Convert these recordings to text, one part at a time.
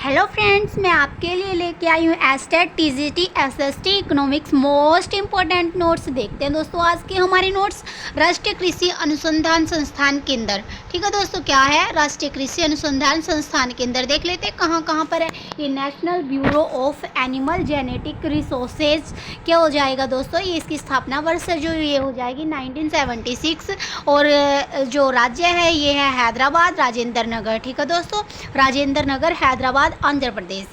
Hello friends, मैं आपके लिए लेके आई हूँ estate TGT SST economics most important notes. देखते हैं दोस्तों आज के हमारे नोट्स। राष्ट्रीय कृषि अनुसंधान संस्थान केंद्र, ठीक है दोस्तों, क्या है राष्ट्रीय कृषि अनुसंधान संस्थान केंद्र। देख लेते हैं कहाँ कहाँ पर है ये। National bureau of animal genetic resources क्या हो जाएगा दोस्तों, ये इसकी स्थापना वर्ष जो ये हो जाएगी 1976। और जो राज्य है ये है हैदराबाद राजेंद्र नगर, ठीक है दोस्तों, राजेंद्र नगर हैदराबाद आंध्र प्रदेश।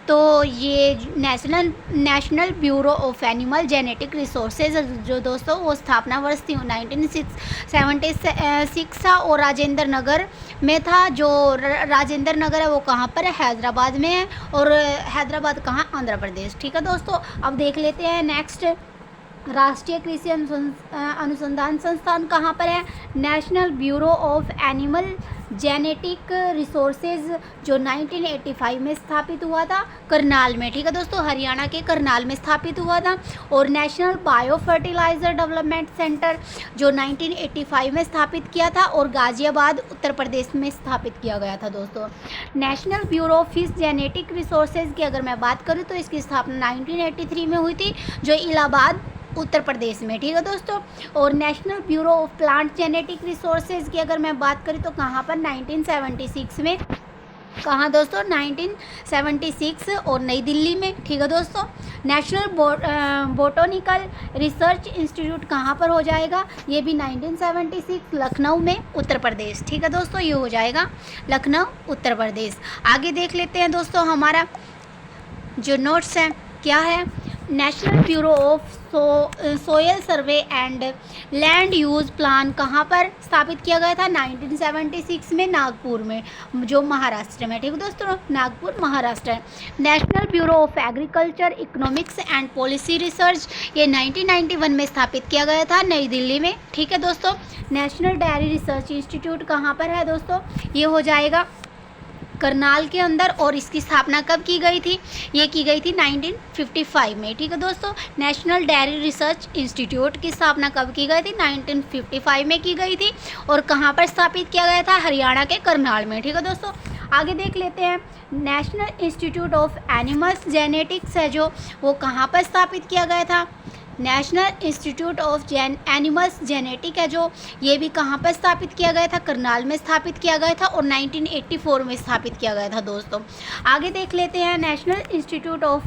तो ये national bureau of animal genetic resources जो दोस्तों वो स्थापना वर्ष थी 1976 था और राजेंद्र नगर में था। जो राजेंद्र नगर है वो कहाँ पर है, हैदराबाद में है। और हैदराबाद कहाँ, आंध्र प्रदेश, ठीक है दोस्तों। अब देख लेते हैं नेक्स्ट, राष्ट्रीय कृषि अनुसंधान संस्थान कहाँ पर है। National bureau of animal genetic resources जो 1985 में स्थापित हुआ था करनाल में, ठीक है दोस्तों, हरियाणा के करनाल में स्थापित हुआ था। और national bio fertilizer development centre जो 1985 में स्थापित किया था और गाजियाबाद उत्तर प्रदेश में स्थापित किया गया था दोस्तों। National bureau of fish genetic resources की अगर मैं बात करूँ तो इसकी स्थापना 1983 में हुई थी जो इलाहाबाद उत्तर प्रदेश में, ठीक है दोस्तों। और national bureau of plant genetic resources की अगर मैं बात करूँ तो कहाँ पर 1976 में, कहाँ दोस्तों 1976 और नई दिल्ली में, ठीक है दोस्तों। नेशनल बोटोनिकल रिसर्च इंस्टीट्यूट कहाँ पर हो जाएगा, ये भी 1976 लखनऊ में उत्तर प्रदेश, ठीक है दोस्तों, ये हो जाएगा लखनऊ उत्तर प्रदेश। आगे देख लेते हैं दोस्तों हमारा जो नोट्स है क्या है। National bureau of soil survey and land use plan कहाँ पर स्थापित किया गया था 1976 में, नागपुर में, जो महाराष्ट्र में, ठीक है दोस्तों, Nagpur Maharashtra. National bureau of agriculture economics and policy research ये 1991 में स्थापित किया गया था नई दिल्ली में, ठीक है दोस्तों। नेशनल डेयरी रिसर्च इंस्टीट्यूट कहाँ पर है दोस्तों, ये हो जाएगा करनाल के अंदर। और इसकी स्थापना कब की गई थी, ये की गई थी 1955 में, ठीक है दोस्तों। नेशनल डेयरी रिसर्च इंस्टीट्यूट की स्थापना कब की गई थी 1955 में की गई थी। और कहाँ पर स्थापित किया गया था, हरियाणा के करनाल में, ठीक है दोस्तों। आगे देख लेते हैं national institute of animals genetics है जो वो कहाँ पर स्थापित किया गया था। National institute of animals genetic है जो ये भी कहाँ पर स्थापित किया गया था, करनाल में स्थापित किया गया था और 1984 में स्थापित किया गया था दोस्तों। आगे देख लेते हैं नेशनल इंस्टीट्यूट ऑफ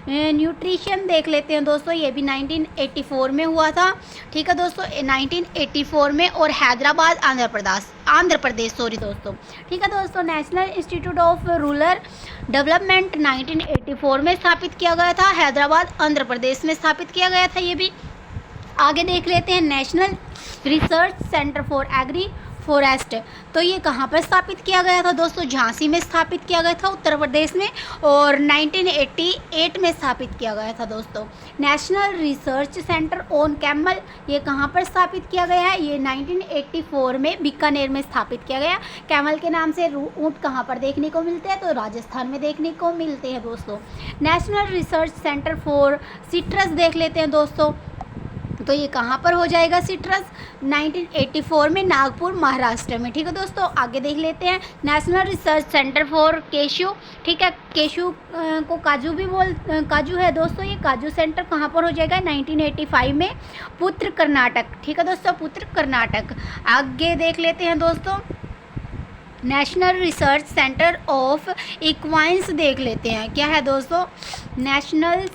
न्यूट्रिशन देख लेते हैं दोस्तों, ये भी 1984 में हुआ था, ठीक है दोस्तों, 1984 में। और हैदराबाद आंध्र प्रदेश सॉरी दोस्तों, ठीक है दोस्तों। National institute of rural development 1984 में स्थापित किया गया था, हैदराबाद आंध्र प्रदेश में स्थापित किया गया था ये भी। आगे देख लेते हैं national research centre for agri forest, तो ये कहाँ पर स्थापित किया गया था दोस्तों, झांसी में स्थापित किया गया था उत्तर प्रदेश में और 1988 में स्थापित किया गया था दोस्तों। National research centre on camel ये कहाँ पर स्थापित किया गया है, ये 1984 में बीकानेर में स्थापित किया गया। कैमल के नाम से ऊँट कहाँ पर देखने को मिलते हैं, तो राजस्थान में देखने को मिलते हैं दोस्तों। National research centre for citrus देख लेते हैं दोस्तों, तो ये कहाँ पर हो जाएगा सिट्रस 1984 में, नागपुर महाराष्ट्र में, ठीक है दोस्तों। आगे देख लेते हैं national research centre for cashew, ठीक है, केशू को काजू है दोस्तों, ये काजू सेंटर कहाँ पर हो जाएगा 1985 में, पुत्र कर्नाटक, ठीक है दोस्तों, पुत्र कर्नाटक। आगे देख लेते हैं दोस्तों नेशनल रिसर्च सेंटर ऑफ इक्वाइंस देख लेते हैं, क्या है दोस्तों, नेशनल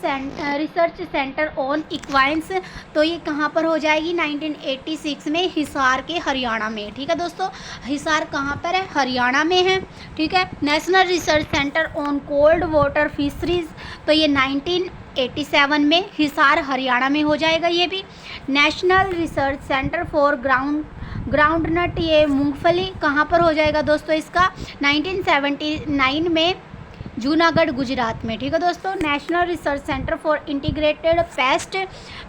रिसर्च सेंटर ऑन इक्वाइंस, तो ये कहाँ पर हो जाएगी 1986 में, हिसार के हरियाणा में, ठीक है दोस्तों। हिसार कहाँ पर है, हरियाणा में है, ठीक है। National research centre on cold water fisheries, तो ये 1987 में हिसार हरियाणा में हो जाएगा ये भी। National research centre for groundnut ये मूंगफली कहाँ पर हो जाएगा दोस्तों, इसका 1979 में जूनागढ़ गुजरात में, ठीक है दोस्तों। National research centre for integrated pest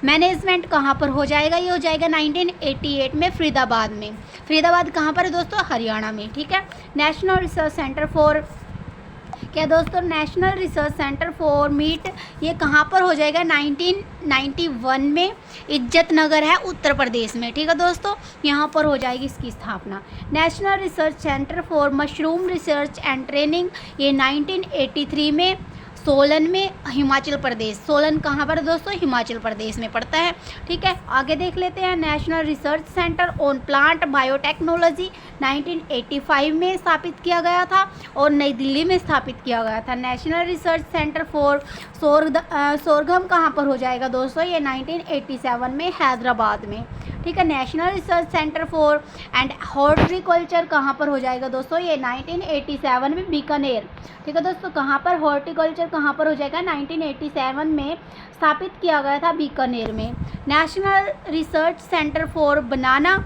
management कहाँ पर हो जाएगा, ये हो जाएगा 1988 में फरीदाबाद में। फरीदाबाद कहाँ पर है दोस्तों, हरियाणा में, ठीक है। नेशनल रिसर्च सेंटर फॉर क्या दोस्तों, national research centre for meet, ये कहाँ पर हो जाएगा, 1991 में इज्जत नगर है उत्तर प्रदेश में। ठीक है दोस्तों, यहाँ पर हो जाएगी इसकी स्थापना। National research centre for mushroom research and training, ये 1983 में सोलन में हिमाचल प्रदेश। सोलन कहाँ पर दोस्तों, हिमाचल प्रदेश में पड़ता है। ठीक है, आगे देख लेते हैं। National research centre on plant biotechnology 1985 में स्थापित किया गया था और नई दिल्ली में स्थापित किया गया था। नेशनल रिसर्च सेंटर फॉर सोरघम कहाँ पर हो जाएगा दोस्तों, ये 1987 में हैदराबाद में। ठीक है, national research centre for and horticulture कहाँ पर हो जाएगा दोस्तों, ये 1987 में बीकानेर। ठीक है दोस्तों, कहाँ पर हॉर्टिकल्चर कहाँ पर हो जाएगा, 1987 में स्थापित किया गया था बीकानेर में। नेशनल रिसर्च सेंटर फॉर बनाना,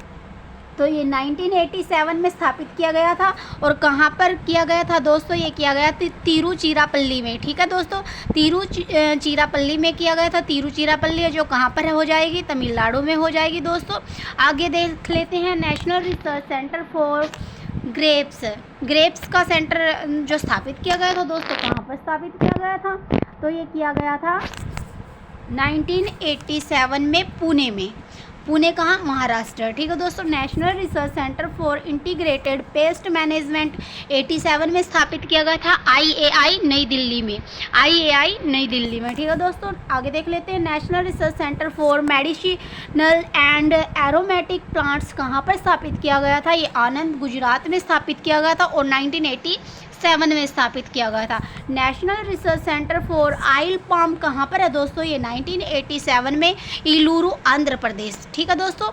तो ये 1987 में स्थापित किया गया था और कहाँ पर किया गया था दोस्तों, ये किया गया तिरुचिरापल्ली में। ठीक है दोस्तों, तिरुचिरापल्ली में किया गया था। तिरुचिरापल्ली जो कहाँ पर हो जाएगी, तमिलनाडु में हो जाएगी दोस्तों। आगे देख लेते हैं। National research centre for grapes का सेंटर जो स्थापित किया गया था दोस्तों, कहाँ पर स्थापित किया गया था, तो ये किया गया था 1987 में पुणे में। पुणे कहाँ, महाराष्ट्र। ठीक है दोस्तों, national research centre for integrated pest management 87 में स्थापित किया गया था IAI नई दिल्ली में। IAI नई दिल्ली में। ठीक है दोस्तों, आगे देख लेते हैं। National research centre for medicinal and aromatic plants कहाँ पर स्थापित किया गया था, ये आनंद गुजरात में स्थापित किया गया था और 1987 में स्थापित किया गया था। National research centre for oil palm कहाँ पर है दोस्तों, ये 1987 में इलूरू आंध्र प्रदेश। ठीक है दोस्तों,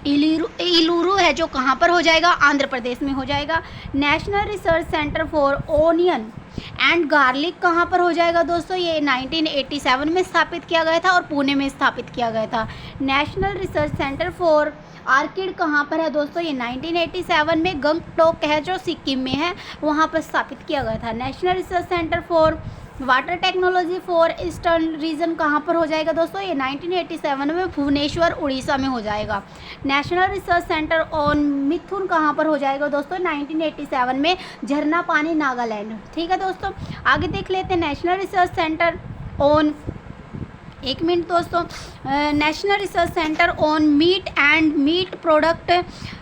इलूरू है जो कहाँ पर हो जाएगा, आंध्र प्रदेश में हो जाएगा। National research centre for onion and garlic कहाँ पर हो जाएगा दोस्तों, ये 1987 में स्थापित किया गया था और पुणे में स्थापित किया गया था। National research centre for orchid कहाँ पर है दोस्तों, ये 1987 में गंगटोक है जो सिक्किम में है, वहाँ पर स्थापित किया गया था। National research centre for water technology for eastern region कहाँ पर हो जाएगा दोस्तों, ये 1987 में भुवनेश्वर उड़ीसा में हो जाएगा। नेशनल रिसर्च सेंटर ऑन मिथुन कहाँ पर हो जाएगा दोस्तों, 1987 में झरना पानी नागालैंड। ठीक है दोस्तों, आगे देख लेते हैं। नेशनल रिसर्च सेंटर ऑन, एक मिनट दोस्तों, national research centre on meat and meat product,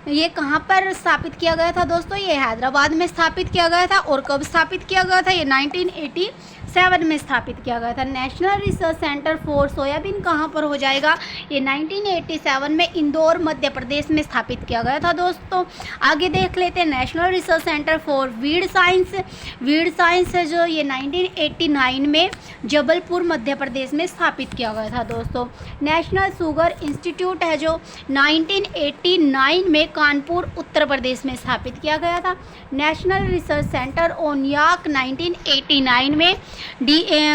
ये कहाँ पर स्थापित किया गया था दोस्तों, ये हैदराबाद में स्थापित किया गया था और कब स्थापित किया गया था, ये 1987 में स्थापित किया गया था। National research centre for soybean कहाँ पर हो जाएगा, ये 1987 में इंदौर मध्य प्रदेश में स्थापित किया गया था दोस्तों। आगे देख लेते हैं। National research centre for weed science है जो ये 1989 में जबलपुर मध्य प्रदेश में स्थापित किया गया था दोस्तों। नेशनल शुगर इंस्टीट्यूट है जो 1989 में कानपुर उत्तर प्रदेश में स्थापित किया गया था। नेशनल रिसर्च सेंटर ऑन याक 1989 में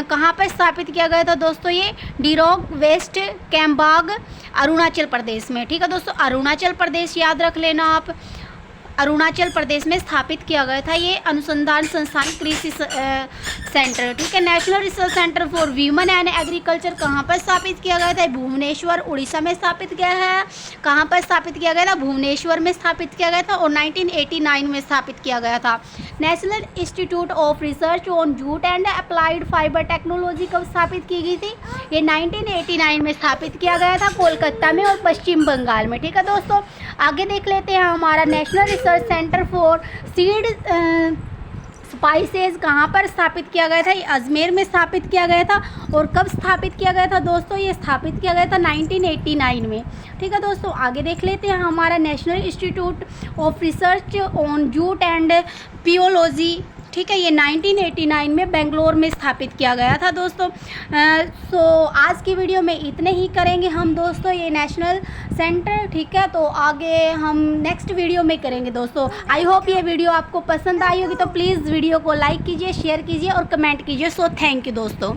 कहाँ पर स्थापित किया गया था दोस्तों, ये डिरोग वेस्ट कैम्बाग अरुणाचल प्रदेश में। ठीक है दोस्तों, अरुणाचल प्रदेश याद रख लेना आप, अरुणाचल प्रदेश में स्थापित किया गया था ये अनुसंधान संस्थान कृषि सेंटर। ठीक है, national research centre for women and agriculture कहाँ पर स्थापित किया गया था, भुवनेश्वर उड़ीसा में स्थापित किया है। कहाँ पर स्थापित किया गया था, भुवनेश्वर में स्थापित किया गया था और 1989 में स्थापित किया गया था। National institute of research on jute and applied fibre technology कब स्थापित की गई थी, ये 1989 में स्थापित किया गया था कोलकाता में और पश्चिम बंगाल में। ठीक है दोस्तों, आगे देख लेते हैं। हमारा national research centre for seed spices कहाँ पर स्थापित किया गया था, ये अजमेर में स्थापित किया गया था और कब स्थापित किया गया था दोस्तों, ये स्थापित किया गया था 1989 में। ठीक है दोस्तों, आगे देख लेते हैं। हमारा national institute of research on jute and पियोलॉजी, ठीक है, ये 1989 में बेंगलोर में स्थापित किया गया था दोस्तों। सो आज की वीडियो में इतने ही करेंगे हम दोस्तों, ये नेशनल सेंटर। ठीक है, तो आगे हम नेक्स्ट वीडियो में करेंगे दोस्तों। आई होप ये वीडियो आपको पसंद आई होगी, तो प्लीज़ वीडियो को लाइक कीजिए, शेयर कीजिए और कमेंट कीजिए। सो थैंक यू दोस्तों।